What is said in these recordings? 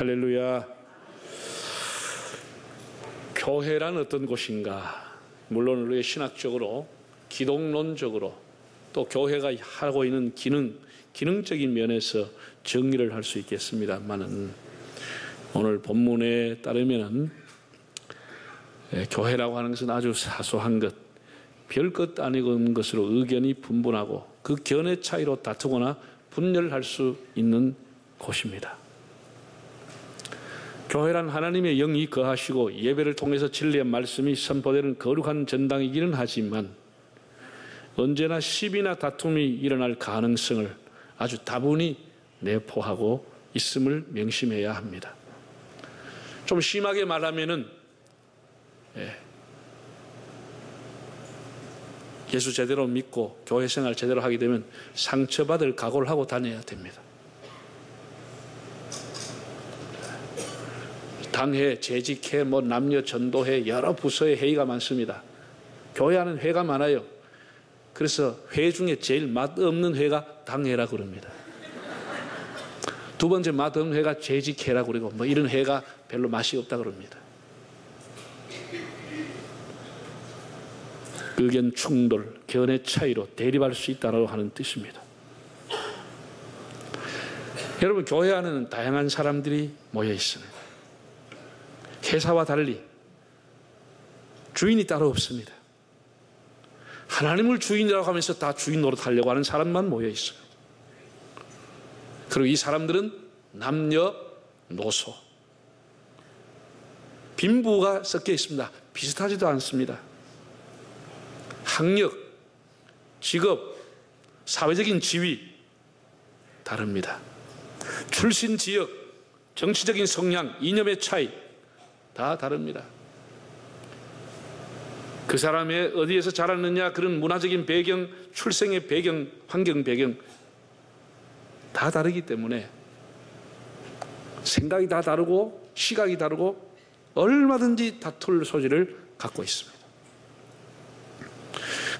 할렐루야. 교회란 어떤 곳인가? 물론 우리가 신학적으로, 기독론적으로 또 교회가 하고 있는 기능적인 면에서 정리를 할 수 있겠습니다만은, 오늘 본문에 따르면은 교회라고 하는 것은 아주 사소한 것, 별것 아닌 것으로 의견이 분분하고 그 견해 차이로 다투거나 분열할 수 있는 곳입니다. 교회란 하나님의 영이 거하시고 예배를 통해서 진리의 말씀이 선포되는 거룩한 전당이기는 하지만, 언제나 시비나 다툼이 일어날 가능성을 아주 다분히 내포하고 있음을 명심해야 합니다. 좀 심하게 말하면은 예수 제대로 믿고 교회 생활 제대로 하게 되면 상처받을 각오를 하고 다녀야 됩니다. 당회, 재직회, 남녀 전도회, 여러 부서의 회의가 많습니다. 교회하는 회가 많아요. 그래서 회 중에 제일 맛없는 회가 당회라고 그럽니다. 두 번째 맛없는 회가 재직회라고 그러고, 이런 회가 별로 맛이 없다고 그럽니다. 의견 충돌, 견해 차이로 대립할 수 있다고 하는 뜻입니다. 여러분, 교회 안에는 다양한 사람들이 모여 있습니다. 회사와 달리 주인이 따로 없습니다. 하나님을 주인이라고 하면서 다 주인 노릇하려고 하는 사람만 모여 있어요. 그리고 이 사람들은 남녀노소, 빈부가 섞여 있습니다. 비슷하지도 않습니다. 학력, 직업, 사회적인 지위 다릅니다. 출신 지역, 정치적인 성향, 이념의 차이 다 다릅니다. 그 사람의 어디에서 자랐느냐, 그런 문화적인 배경, 출생의 배경, 환경 배경 다 다르기 때문에 생각이 다 다르고 시각이 다르고 얼마든지 다툴 소지를 갖고 있습니다.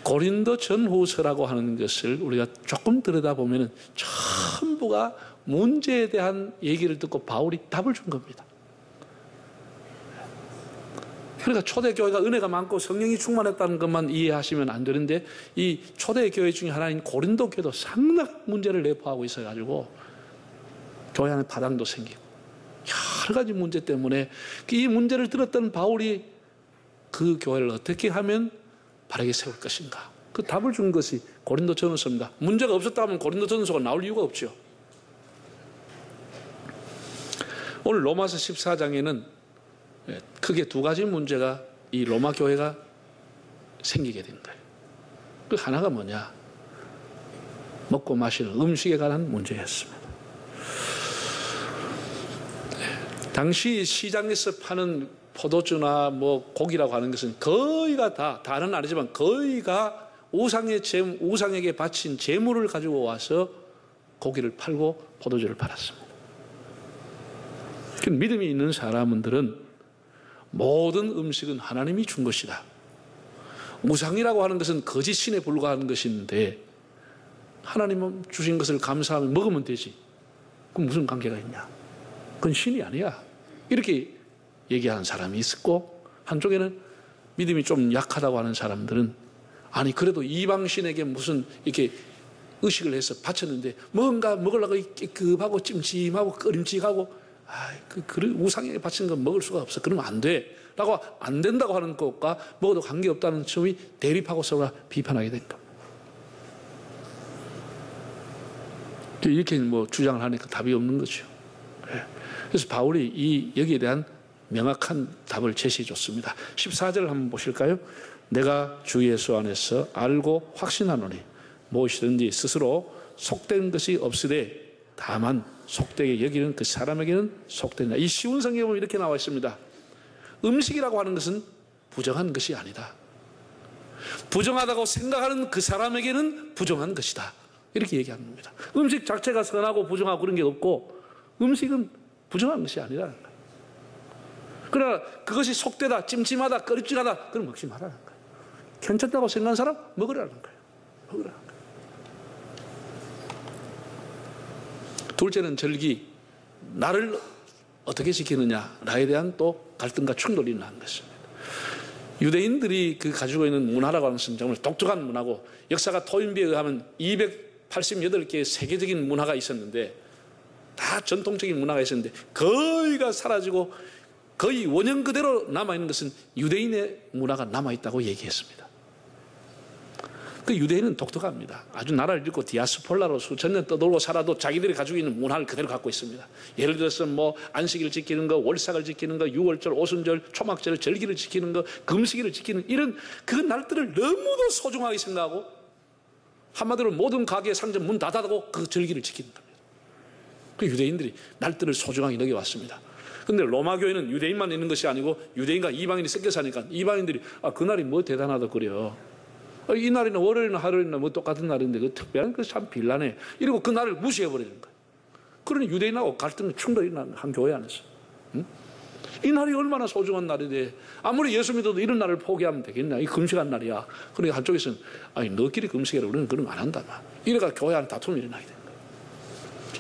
고린도 전후서라고 하는 것을 우리가 조금 들여다보면 전부가 문제에 대한 얘기를 듣고 바울이 답을 준 겁니다. 그러니까 초대교회가 은혜가 많고 성령이 충만했다는 것만 이해하시면 안 되는데, 이 초대교회 중에 하나인 고린도 교회도 상당한 문제를 내포하고 있어가지고 교회 안에 파당도 생기고 여러 가지 문제 때문에 이 문제를 들었던 바울이 그 교회를 어떻게 하면 바르게 세울 것인가, 그 답을 준 것이 고린도 전후서입니다. 문제가 없었다면 고린도 전후서가 나올 이유가 없죠. 오늘 로마서 14장에는 크게 두 가지 문제가 이 로마 교회가 생기게 된 거예요. 그 하나가 뭐냐? 먹고 마시는 음식에 관한 문제였습니다. 당시 시장에서 파는 포도주나 고기라고 하는 것은 거의가 다는 아니지만 거의가 우상에게 바친 제물을 가지고 와서 고기를 팔고 포도주를 팔았습니다. 믿음이 있는 사람들은 모든 음식은 하나님이 준 것이다. 우상이라고 하는 것은 거짓 신에 불과한 것인데 하나님은 주신 것을 감사하며 먹으면 되지. 그럼 무슨 관계가 있냐? 그건 신이 아니야. 이렇게 얘기하는 사람이 있었고, 한쪽에는 믿음이 좀 약하다고 하는 사람들은 아니 그래도 이방신에게 무슨 이렇게 의식을 해서 바쳤는데 뭔가 먹으려고 급하고 찜찜하고 끄림직하고 그 우상에게 바친 건 먹을 수가 없어. 그러면 안 돼. 라고 안 된다고 하는 것과 먹어도 관계없다는 점이 대립하고 서로 비판하게 된다. 이렇게 주장을 하니까 답이 없는 거죠. 그래서 바울이 여기에 대한 명확한 답을 제시해 줬습니다. 14절을 한번 보실까요? 내가 주 예수 안에서 알고 확신하노니 무엇이든지 스스로 속된 것이 없으되 다만 속되게 여기는 그 사람에게는 속된다. 이 쉬운 성경에 보면 이렇게 나와 있습니다. 음식이라고 하는 것은 부정한 것이 아니다. 부정하다고 생각하는 그 사람에게는 부정한 것이다. 이렇게 얘기하는 겁니다. 음식 자체가 선하고 부정하고 그런 게 없고 음식은 부정한 것이 아니라는 거예요. 그러나 그것이 속되다, 찜찜하다, 꺼림직하다, 그럼 먹지 말라는 거예요. 괜찮다고 생각하는 사람 먹으라는 거예요. 먹으라는 거예요. 둘째는 절기. 나를 어떻게 지키느냐에 대한 또 갈등과 충돌이 난 것입니다. 유대인들이 가지고 있는 문화라고 하는 것은 정말 독특한 문화고, 역사가 토인비에 의하면 288개의 세계적인 문화가 있었는데, 다 전통적인 문화가 있었는데 거의가 사라지고 거의 원형 그대로 남아있는 것은 유대인의 문화가 남아있다고 얘기했습니다. 그 유대인은 독특합니다. 아주 나라를 잃고 디아스폴라로 수천 년 떠돌고 살아도 자기들이 가지고 있는 문화를 그대로 갖고 있습니다. 예를 들어서 안식일을 지키는 거, 월삭을 지키는 거, 유월절, 오순절, 초막절, 절기를 지키는 거, 금식일을 지키는 이런 그 날들을 너무도 소중하게 생각하고, 한마디로 모든 가게의 상점 문 닫아두고 그 절기를 지키는 겁니다. 그 유대인들이 날들을 소중하게 여겨왔습니다. 그런데 로마 교회는 유대인만 있는 것이 아니고 유대인과 이방인이 섞여 사니까 이방인들이 그날이 뭐 대단하다 그래요. 이 날이나 월요일이나 하루일이나 똑같은 날인데 그 특별한 그 참 빌라네. 이러고 그 날을 무시해버리는 거예요. 그러니 유대인하고 갈등, 충돌이 난 한 교회 안에서. 이 날이 얼마나 소중한 날인데 아무리 예수 믿어도 이런 날을 포기하면 되겠냐. 이 금식한 날이야. 그러니까 한쪽에서는 너끼리 금식해라. 우리는 그런 거 안 한다. 이래가 교회 안에 다툼이 일어나게 된 거예요.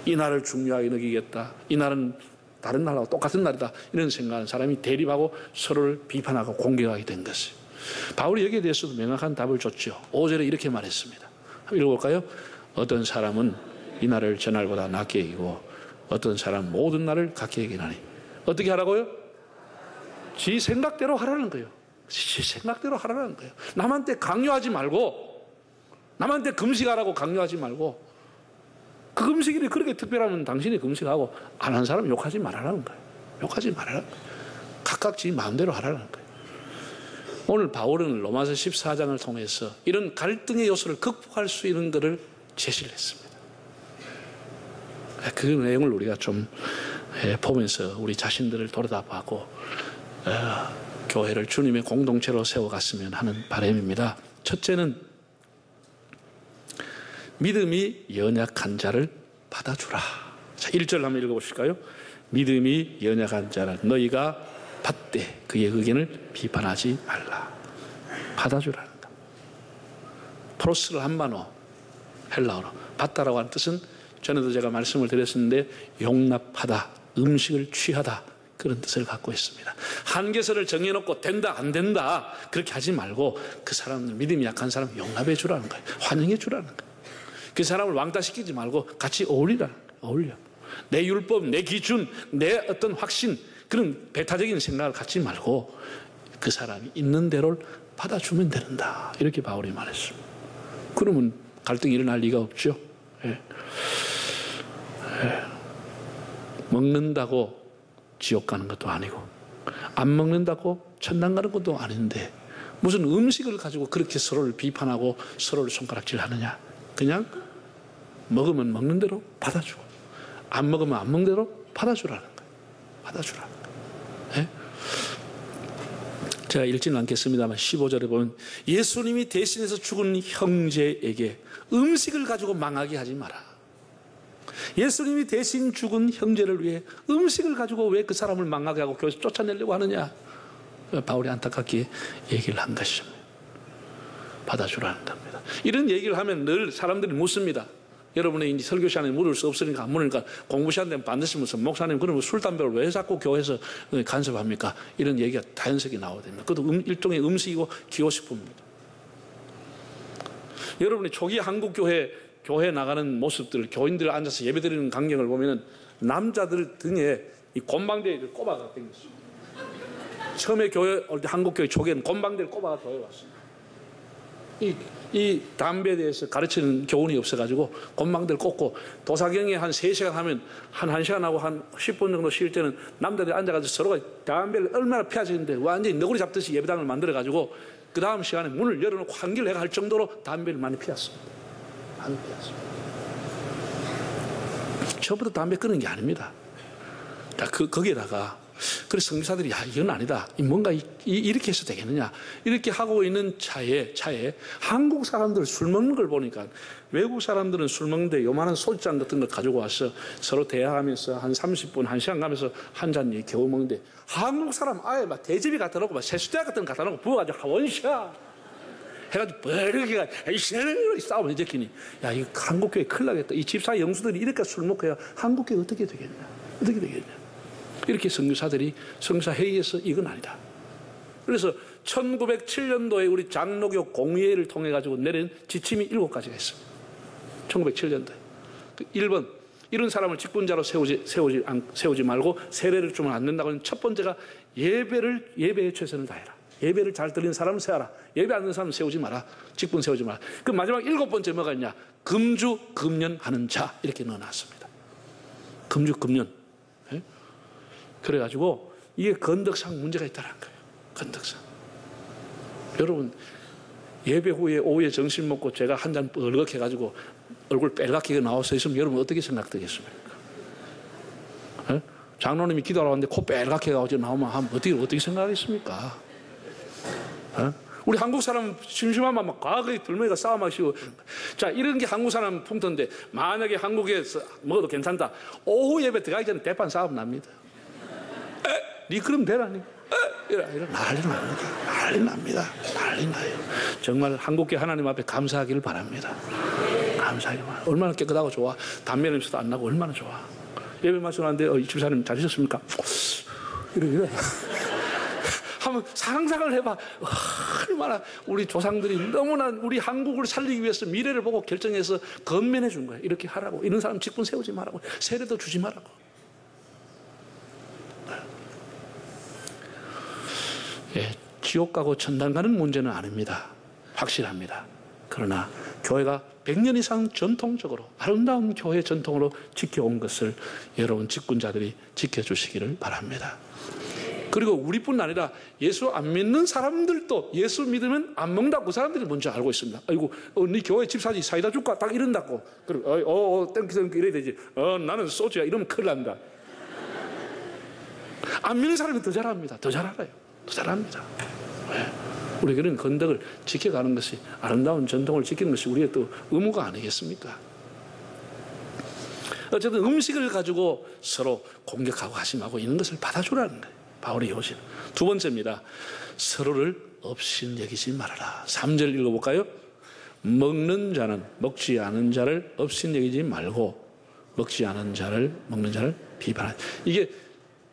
이 날을 중요하게 여기겠다. 이 날은 다른 날하고 똑같은 날이다. 이런 생각하는 사람이 대립하고 서로를 비판하고 공격하게 된 것이에요. 바울이 여기에 대해서도 명확한 답을 줬죠. 5절에 이렇게 말했습니다. 한번 읽어볼까요? 어떤 사람은 이 날을 전날보다 낮게 여기고 어떤 사람은 모든 날을 같게 여기나니. 어떻게 하라고요? 지 생각대로 하라는 거예요. 지 생각대로 하라는 거예요. 남한테 강요하지 말고, 남한테 금식하라고 강요하지 말고, 그 금식일이 그렇게 특별하면 당신이 금식하고 안 한 사람 욕하지 말라는 거예요. 욕하지 말라는 거예요. 각각 지 마음대로 하라는 거예요. 오늘 바울은 로마서 14장을 통해서 이런 갈등의 요소를 극복할 수 있는 것을 제시를 했습니다. 그 내용을 우리가 좀 보면서 우리 자신들을 돌아다보고 교회를 주님의 공동체로 세워갔으면 하는 바람입니다. 첫째는 믿음이 연약한 자를 받아주라. 자, 1절 한번 읽어보실까요? 믿음이 연약한 자를 너희가 받되 그의 의견을 비판하지 말라. 받아주라는 것. 프로스를 한반어 헬라어로 받다라고 하는 뜻은 전에도 제가 말씀을 드렸었는데 용납하다, 음식을 취하다, 그런 뜻을 갖고 있습니다. 한계선을 정해놓고 된다 안 된다 그렇게 하지 말고 그 사람들, 믿음이 약한 사람 용납해 주라는 거예요. 환영해 주라는 거예요. 그 사람을 왕따시키지 말고 같이 어울리라는 거예요. 어울려. 내 율법, 내 기준, 내 어떤 확신, 그런 배타적인 생각을 갖지 말고 그 사람이 있는 대로 받아주면 된다. 이렇게 바울이 말했습니다. 그러면 갈등이 일어날 리가 없죠. 먹는다고 지옥 가는 것도 아니고 안 먹는다고 천당 가는 것도 아닌데 무슨 음식을 가지고 그렇게 서로를 비판하고 서로를 손가락질하느냐. 그냥 먹으면 먹는 대로 받아주고 안 먹으면 안 먹는 대로 받아주라는 거예요. 받아주라는 거예요. 제가 읽지는 않겠습니다만 15절에 보면 예수님이 대신해서 죽은 형제에게 음식을 가지고 망하게 하지 마라. 예수님이 대신 죽은 형제를 위해 음식을 가지고 왜 그 사람을 망하게 하고 교회에서 쫓아내려고 하느냐. 바울이 안타깝게 얘기를 한 것입니다. 받아주라는 겁니다. 이런 얘기를 하면 늘 사람들이 묻습니다. 여러분의 이제 설교 시간에 물을 수 없으니까 안 물으니까 공부 시간 되면 반드시 묻습니다. 목사님 그러면 술 담배를 왜 자꾸 교회에서 간섭합니까? 이런 얘기가 자연스럽게 나오게 됩니다. 그것도 일종의 음식이고 기호식품입니다. 여러분이 초기 한국 교회 나가는 모습들, 교인들 앉아서 예배드리는 광경을 보면은 남자들 등에 이 곰방대를 꼽아가 댕겼습니다. 처음에 한국 교회 초기에는 곰방대를 꼽아가 도해왔습니다. 이 담배에 대해서 가르치는 교훈이 없어가지고 곰방대를 꽂고 도사경에 한 3시간 하면 한 1시간하고 한 10분 정도 쉴 때는 남자들이 앉아가지고 서로가 담배를 얼마나 피하시는데 완전히 너구리 잡듯이 예배당을 만들어가지고 그 다음 시간에 문을 열어놓고 환기를 해가 할 정도로 담배를 많이 피웠습니다. 많이 피웠습니다. 처음부터 담배 끊는 게 아닙니다. 거기에다가 그래서 선교사들이 이건 아니다. 뭔가 이렇게 해서 되겠느냐. 이렇게 하고 있는 차에 한국 사람들 술 먹는 걸 보니까 외국 사람들은 술 먹는데 요만한 소주잔 같은 걸 가지고 와서 서로 대화하면서 한 30분, 1시간 가면서 한 잔 겨우 먹는데 한국 사람 아예 막 대접이 갖다 놓고 막 세수대 같은 거 갖다 놓고 부어가지고 원샷 해가지고 버르기가 싸움을 일으키니 이 한국 교회 큰일 나겠다. 이 집사 영수들이 이렇게 술 먹고 해야 한국 교회 어떻게 되겠냐. 어떻게 되겠냐. 이렇게 선교사들이 선교사 회의에서 이건 아니다. 그래서 1907년도에 우리 장로교 공의회를 통해 가지고 내린 지침이 7가지가 있습니다. 1907년도에 1번 이런 사람을 직분자로 세우지 말고 세례를 주면 안 된다고 하는 첫 번째가 예배에 최선을 다해라. 예배를 잘 드리는 사람을 세워라. 예배 안 드는 사람을 세우지 마라. 직분 세우지 마라. 그 마지막 7번째 뭐가 있냐? 금주 금년하는 자 이렇게 넣어놨습니다. 금주 금년. 네? 그래가지고 이게 건덕상 문제가 있다는 거예요. 건덕상. 여러분 예배 후에 오후에 점심 먹고 제가 한 잔 뻘겋게 해가지고 얼굴 빨갛게 나와서 있으면 여러분 어떻게 생각되겠습니까? 네? 장로님이 기도하러 왔는데 코 빨갛게 나오면 어떻게 생각하겠습니까? 네? 우리 한국 사람 심심하면 막 과거에 들매가 싸움하시고 자 이런 게 한국 사람 풍토인데 만약에 한국에서 먹어도 괜찮다 오후 예배 들어가기 전에 대판 싸움 납니다. 니 그럼 되라니 이런 난리 납니다. 난리 나요. 정말 한국계 하나님 앞에 감사하기를 바랍니다. 감사하기를 바랍니다. 얼마나 깨끗하고 좋아. 담배 냄새도 안 나고 얼마나 좋아. 예배 마치는데 집사님 잘 드셨습니까? 이래 한번 상상을 해봐. 얼마나 우리 조상들이 너무나 우리 한국을 살리기 위해서 미래를 보고 결정해서 건면해 준 거예요. 이렇게 하라고. 이런 사람 직분 세우지 말라고. 세례도 주지 말라고. 예, 지옥 가고 천당 가는 문제는 아닙니다. 확실합니다. 그러나 교회가 100년 이상 전통적으로 아름다운 교회 전통으로 지켜온 것을 여러분 직분자들이 지켜주시기를 바랍니다. 그리고 우리뿐 아니라 예수 안 믿는 사람들도 예수 믿으면 안 먹는다고 그 사람들이 먼저 알고 있습니다. 아이고, 네 교회 집사지 사이다 줄까? 딱 이런다고. 그리고 땡기 이래야 되지. 나는 소주야. 이러면 큰일 납니다. 안 믿는 사람이 더 잘합니다. 더 잘 알아요. 더 잘합니다. 왜? 우리 그런 건덕을 지켜가는 것이 아름다운 전통을 지키는 것이 우리의 또 의무가 아니겠습니까? 어쨌든 음식을 가지고 서로 공격하고 하심하고 있는 것을 받아주라는 거예요. 바울의 요신. 두 번째입니다. 서로를 업신여기지 말아라. 3절 읽어볼까요? 먹는 자는 먹지 않은 자를 업신여기지 말고 먹지 않은 자를 먹는 자를 비판하라. 이게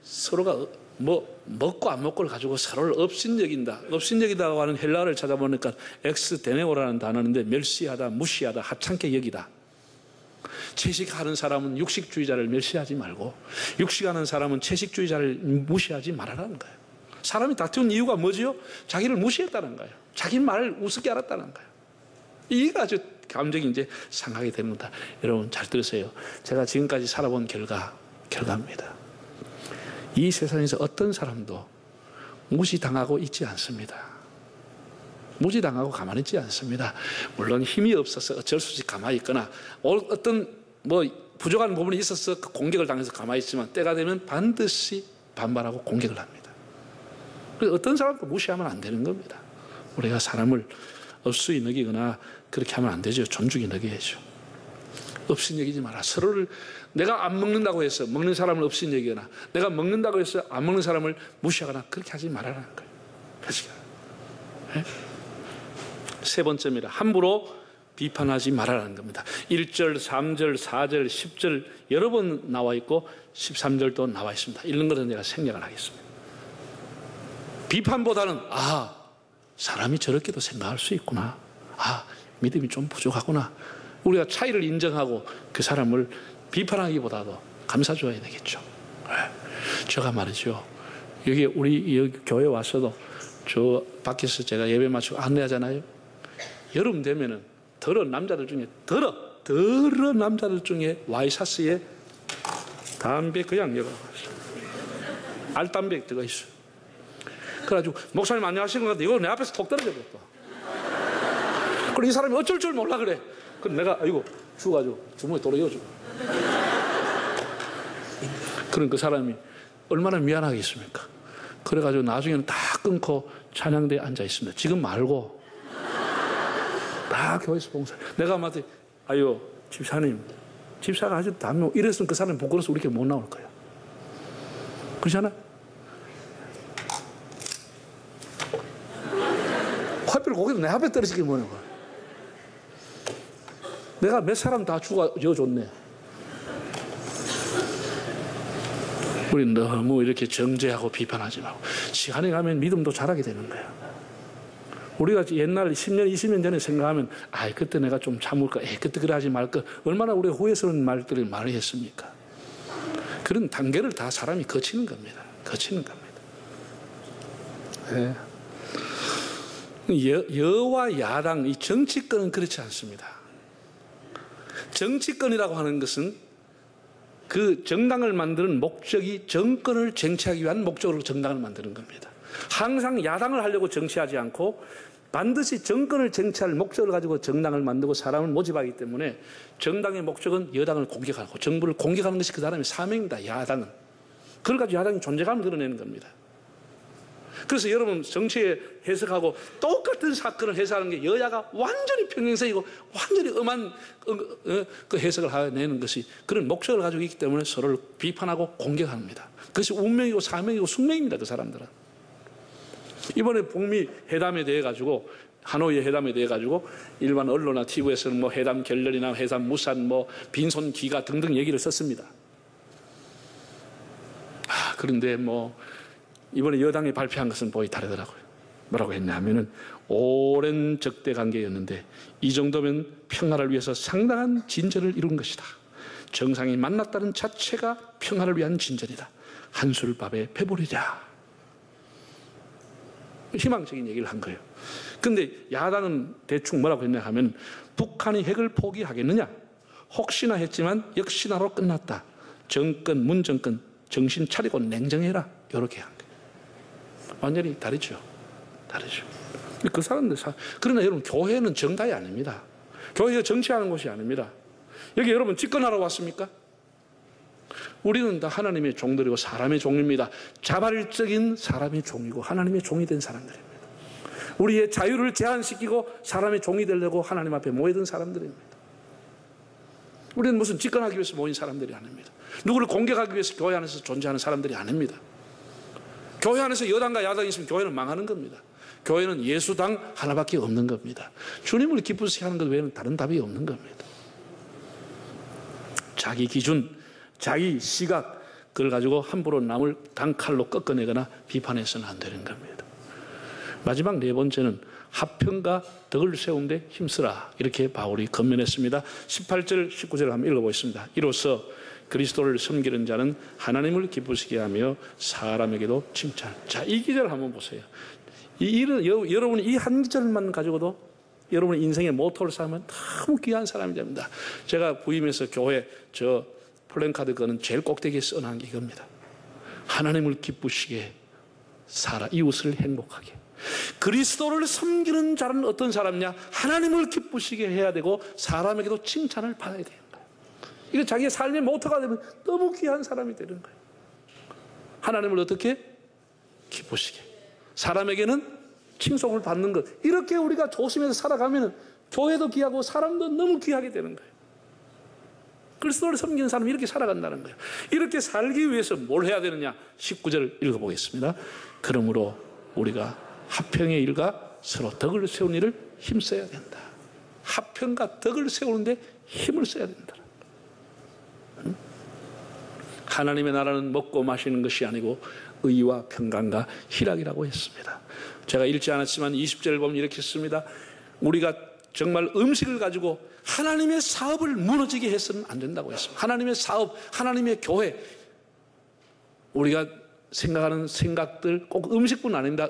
서로가 먹고 안 먹고를 가지고 서로를 업신여긴다. 업신여기다고 하는 헬라어를 찾아보니까 엑스데네오라는 단어인데 멸시하다, 무시하다, 하찮게 여기다. 채식하는 사람은 육식주의자를 멸시하지 말고 육식하는 사람은 채식주의자를 무시하지 말아라는 거예요. 사람이 다투는 이유가 뭐지요? 자기를 무시했다는 거예요. 자기 말을 우습게 알았다는 거예요. 이게 아주 감정이 이제 상하게 됩니다. 여러분 잘 들으세요. 제가 지금까지 살아본 결과입니다. 이 세상에서 어떤 사람도 무시당하고 있지 않습니다. 무시당하고 가만히 있지 않습니다. 물론 힘이 없어서 어쩔 수 없이 가만히 있거나 어떤 부족한 부분이 있어서 그 공격을 당해서 가만히 있지만 때가 되면 반드시 반발하고 공격을 합니다. 그래서 어떤 사람도 무시하면 안 되는 겁니다. 우리가 사람을 업수히 여기거나 그렇게 하면 안 되죠. 존중히 여겨야죠. 업신 여기지 마라. 서로를 내가 안 먹는다고 해서 먹는 사람을 업신 여기거나 내가 먹는다고 해서 안 먹는 사람을 무시하거나 그렇게 하지 말라는 거예요. 네? 세 번째입니다. 함부로 비판하지 말아라는 겁니다. 1절, 3절, 4절, 10절 여러 번 나와 있고 13절도 나와 있습니다. 읽는 것은 제가 생략을 하겠습니다. 비판보다는 사람이 저렇게도 생각할 수 있구나. 믿음이 좀 부족하구나. 우리가 차이를 인정하고 그 사람을 비판하기보다도 감싸줘야 되겠죠. 제가 말이죠. 우리 교회 와서도 저 밖에서 제가 예배 마치고 안내하잖아요. 여름 되면은 더러운 남자들 중에 와이셔츠에 담배 그냥 여가 알담배 들어가 있어요. 그래가지고 목사님 안녕하시는 것 같은데 이거 내 앞에서 톡 떨어져 버렸다. 그리고 이 사람이 어쩔 줄 몰라 그래. 그럼 내가 주가지고 주머니 돌려주고. 그럼 그 사람이 얼마나 미안하겠습니까? 그래가지고 나중에는 다 끊고 찬양대에 앉아 있습니다. 지금 말고 다 교회에서 봉사. 내가 마치 집사님, 집사가 아주 담요 이랬으면 그 사람이 부끄러워서 우리 이렇게 못 나올 거예요. 그렇잖아? 하필 거기도 내 앞에 떨어지게 뭐는 거야. 내가 몇 사람 다 주워줬네. 우리는 너무 이렇게 정죄하고 비판하지 말고 시간이 가면 믿음도 자라게 되는 거야. 우리가 옛날 10년, 20년 전에 생각하면 그때 내가 좀 참을까, 그때 그래 하지 말까, 얼마나 우리가 후회스러운 말들을 많이 했습니까? 그런 단계를 다 사람이 거치는 겁니다. 거치는 겁니다. 네. 여와 야당, 이 정치권은 그렇지 않습니다. 정치권이라고 하는 것은 그 정당을 만드는 목적이 정권을 쟁취하기 위한 목적으로 정당을 만드는 겁니다. 항상 야당을 하려고 정치하지 않고 반드시 정권을 쟁취할 목적을 가지고 정당을 만들고 사람을 모집하기 때문에 정당의 목적은 여당을 공격하고 정부를 공격하는 것이 그 사람의 사명입니다. 야당은. 그걸 가지고 야당이 존재감을 드러내는 겁니다. 그래서 여러분 정치에 해석하고 똑같은 사건을 해석하는 게 여야가 완전히 평행선이고 완전히 엄한 그 해석을 해내는 것이 그런 목적을 가지고 있기 때문에 서로를 비판하고 공격합니다. 그것이 운명이고 사명이고 숙명입니다. 그 사람들은. 이번에 북미 회담에 대해 가지고 하노이 회담에 대해 가지고 일반 언론이나 TV에서는 뭐 회담 결렬이나 회담 무산, 뭐 빈손 귀가 등등 얘기를 썼습니다. 그런데 뭐 이번에 여당이 발표한 것은 보이 다르더라고요. 뭐라고 했냐면은 오랜 적대 관계였는데 이 정도면 평화를 위해서 상당한 진전을 이룬 것이다. 정상이 만났다는 자체가 평화를 위한 진전이다. 한술밥에 배부르자. 희망적인 얘기를 한 거예요. 그런데 야당은 대충 뭐라고 했냐 하면 북한이 핵을 포기하겠느냐? 혹시나 했지만 역시나로 끝났다. 정권, 문정권 정신 차리고 냉정해라. 이렇게 한 거예요. 완전히 다르죠. 다르죠. 그 사람들 그러나 여러분 교회는 정당이 아닙니다. 교회가 정치하는 곳이 아닙니다. 여기 여러분 집권하러 왔습니까? 우리는 다 하나님의 종들이고 사람의 종입니다. 자발적인 사람의 종이고 하나님의 종이 된 사람들입니다. 우리의 자유를 제한시키고 사람의 종이 되려고 하나님 앞에 모여든 사람들입니다. 우리는 무슨 집권하기 위해서 모인 사람들이 아닙니다. 누구를 공격하기 위해서 교회 안에서 존재하는 사람들이 아닙니다. 교회 안에서 여당과 야당이 있으면 교회는 망하는 겁니다. 교회는 예수당 하나밖에 없는 겁니다. 주님을 기쁘시게 하는 것 외에는 다른 답이 없는 겁니다. 자기 기준, 자기 시각, 그걸 가지고 함부로 남을 단칼로 꺾어내거나 비판해서는 안 되는 겁니다. 마지막 네 번째는 화평과 덕을 세우는 데 힘쓰라. 이렇게 바울이 권면했습니다. 18절, 19절을 한번 읽어보겠습니다. 이로써 그리스도를 섬기는 자는 하나님을 기쁘시게 하며 사람에게도 칭찬. 자, 이 기절 한번 보세요. 여러분이 이 한 기절만 가지고도 여러분의 인생의 모토를 삼으면 너무 귀한 사람이 됩니다. 제가 부임해서 교회 플랜카드 거는 제일 꼭대기에 써놓은 게 이겁니다. 하나님을 기쁘시게 살아, 이웃을 행복하게. 그리스도를 섬기는 자는 어떤 사람이냐? 하나님을 기쁘시게 해야 되고 사람에게도 칭찬을 받아야 되는 거예요. 이거 자기의 삶의 모토가 되면 너무 귀한 사람이 되는 거예요. 하나님을 어떻게? 기쁘시게. 사람에게는 칭송을 받는 것. 이렇게 우리가 조심해서 살아가면 교회도 귀하고 사람도 너무 귀하게 되는 거예요. 그리스도를 섬기는 사람이 이렇게 살아간다는 거예요. 이렇게 살기 위해서 뭘 해야 되느냐? 19절 읽어보겠습니다. 그러므로 우리가 화평의 일과 서로 덕을 세우는 일을 힘써야 된다. 화평과 덕을 세우는데 힘을 써야 된다. 하나님의 나라는 먹고 마시는 것이 아니고 의와 평강과 희락이라고 했습니다. 제가 읽지 않았지만 20절을 보면 이렇게 했습니다. 우리가 정말 음식을 가지고 하나님의 사업을 무너지게 해서는 안 된다고 했습니다. 하나님의 사업, 하나님의 교회, 우리가 생각하는 생각들 꼭 음식뿐 아닙니다.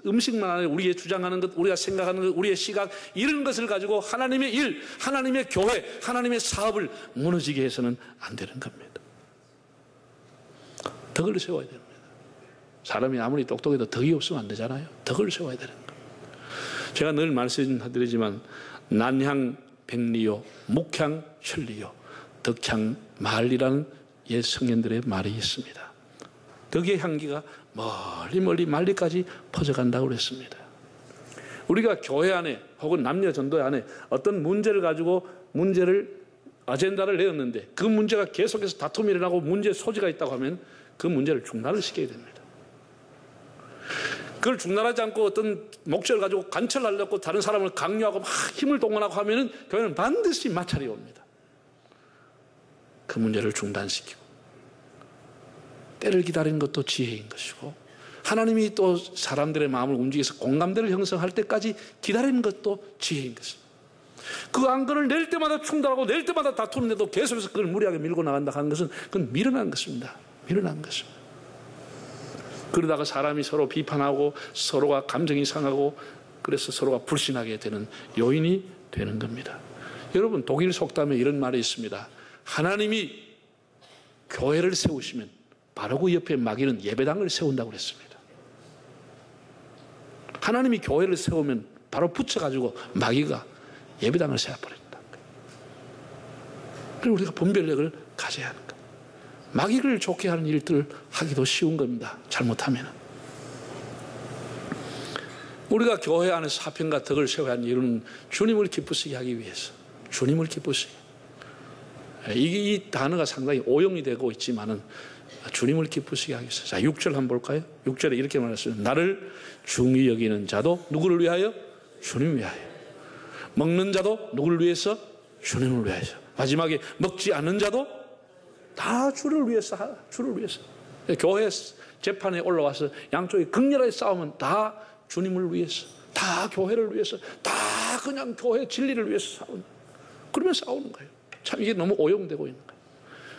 음식만 아니라 우리의 주장하는 것, 우리가 생각하는 것, 우리의 시각, 이런 것을 가지고 하나님의 일, 하나님의 교회, 하나님의 사업을 무너지게 해서는 안 되는 겁니다. 덕을 세워야 됩니다. 사람이 아무리 똑똑해도 덕이 없으면 안 되잖아요. 덕을 세워야 되는 겁니다. 제가 늘 말씀드리지만 난향 백리요, 목향 천리요, 덕향 말리라는 옛 성현들의 말이 있습니다. 덕의 향기가 멀리 말리까지 퍼져간다고 그랬습니다. 우리가 교회 안에 혹은 남녀 전도회 안에 어떤 문제를 가지고 아젠다를 내었는데 그 문제가 계속해서 다툼이 일어나고 문제의 소지가 있다고 하면 그 문제를 중단을 시켜야 됩니다. 그걸 중단하지 않고 어떤 목적을 가지고 관철하려고 다른 사람을 강요하고 막 힘을 동원하고 하면은 교회는 반드시 마찰이 옵니다. 그 문제를 중단시키고 때를 기다리는 것도 지혜인 것이고, 하나님이 또 사람들의 마음을 움직여서 공감대를 형성할 때까지 기다리는 것도 지혜인 것입니다. 그 안건을 낼 때마다 충돌하고 낼 때마다 다투는데도 계속해서 그걸 무리하게 밀고 나간다 하는 것은 그건 미련한 것입니다. 미련한 것입니다. 그러다가 사람이 서로 비판하고 서로가 감정이 상하고 그래서 서로가 불신하게 되는 요인이 되는 겁니다. 여러분, 독일 속담에 이런 말이 있습니다. 하나님이 교회를 세우시면 바로 그 옆에 마귀는 예배당을 세운다고 그랬습니다. 하나님이 교회를 세우면 바로 붙여가지고 마귀가 예배당을 세워버린다. 그리고 우리가 분별력을 가져야 하는 거예요. 마귀를 좋게 하는 일들을 하기도 쉬운 겁니다. 잘못하면. 우리가 교회 안에서 화평과 덕을 세워야 하는 이유는 주님을 기쁘시게 하기 위해서. 주님을 기쁘시게. 이 단어가 상당히 오용이 되고 있지만은 주님을 기쁘시게 하기 위해서. 자, 6절 한번 볼까요? 6절에 이렇게 말했습니다. 나를 중히 여기는 자도 누구를 위하여? 주님을 위하여. 먹는 자도 누구를 위해서? 주님을 위해서. 마지막에 먹지 않는 자도 다 주를 위해서. 주를 위해서. 교회 재판에 올라와서 양쪽이 극렬하게 싸우면 다 주님을 위해서, 다 교회를 위해서, 다 그냥 교회 진리를 위해서 싸우는, 그러면 싸우는 거예요. 참 이게 너무 오용되고 있는 거예요.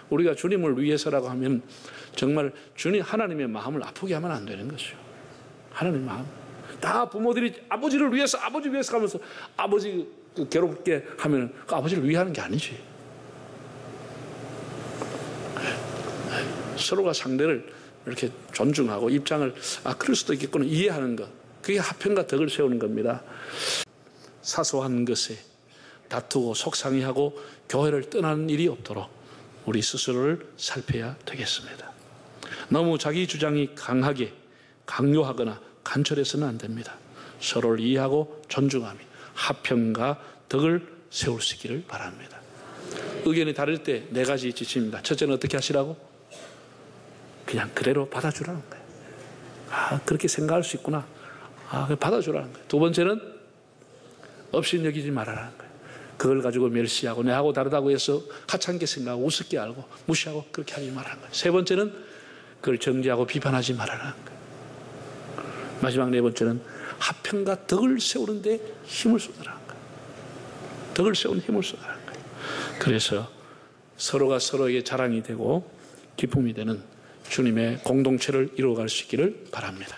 우리가 주님을 위해서라고 하면 정말 주님 하나님의 마음을 아프게 하면 안 되는 것이죠. 하나님의 마음. 다 부모들이 아버지를 위해서 아버지 위해서 하면서 아버지 괴롭게 하면 그 아버지를 위하는 게 아니지. 서로가 상대를 이렇게 존중하고 입장을 그럴 수도 있겠구나 이해하는 것, 그게 화평과 덕을 세우는 겁니다. 사소한 것에 다투고 속상해하고 교회를 떠나는 일이 없도록 우리 스스로를 살펴야 되겠습니다. 너무 자기 주장이 강하게 강요하거나 간철해서는 안 됩니다. 서로를 이해하고 존중하며 화평과 덕을 세울 수 있기를 바랍니다. 의견이 다를 때 네 가지 지침입니다. 첫째는 어떻게 하시라고? 그냥 그대로 받아주라는 거예요. 그렇게 생각할 수 있구나. 받아주라는 거예요. 두 번째는 업신여기지 말아라는 거예요. 그걸 가지고 멸시하고 내하고 다르다고 해서 하찮게 생각하고 우습게 알고 무시하고 그렇게 하지 말아라는 거예요. 세 번째는 그걸 정죄하고 비판하지 말아라는 거예요. 마지막 네 번째는 화평과 덕을 세우는 데 힘을 쏟으라는 거예요. 덕을 세우는 힘을 쏟으라는 거예요. 그래서 서로가 서로에게 자랑이 되고 기쁨이 되는 주님의 공동체를 이루어갈 수 있기를 바랍니다.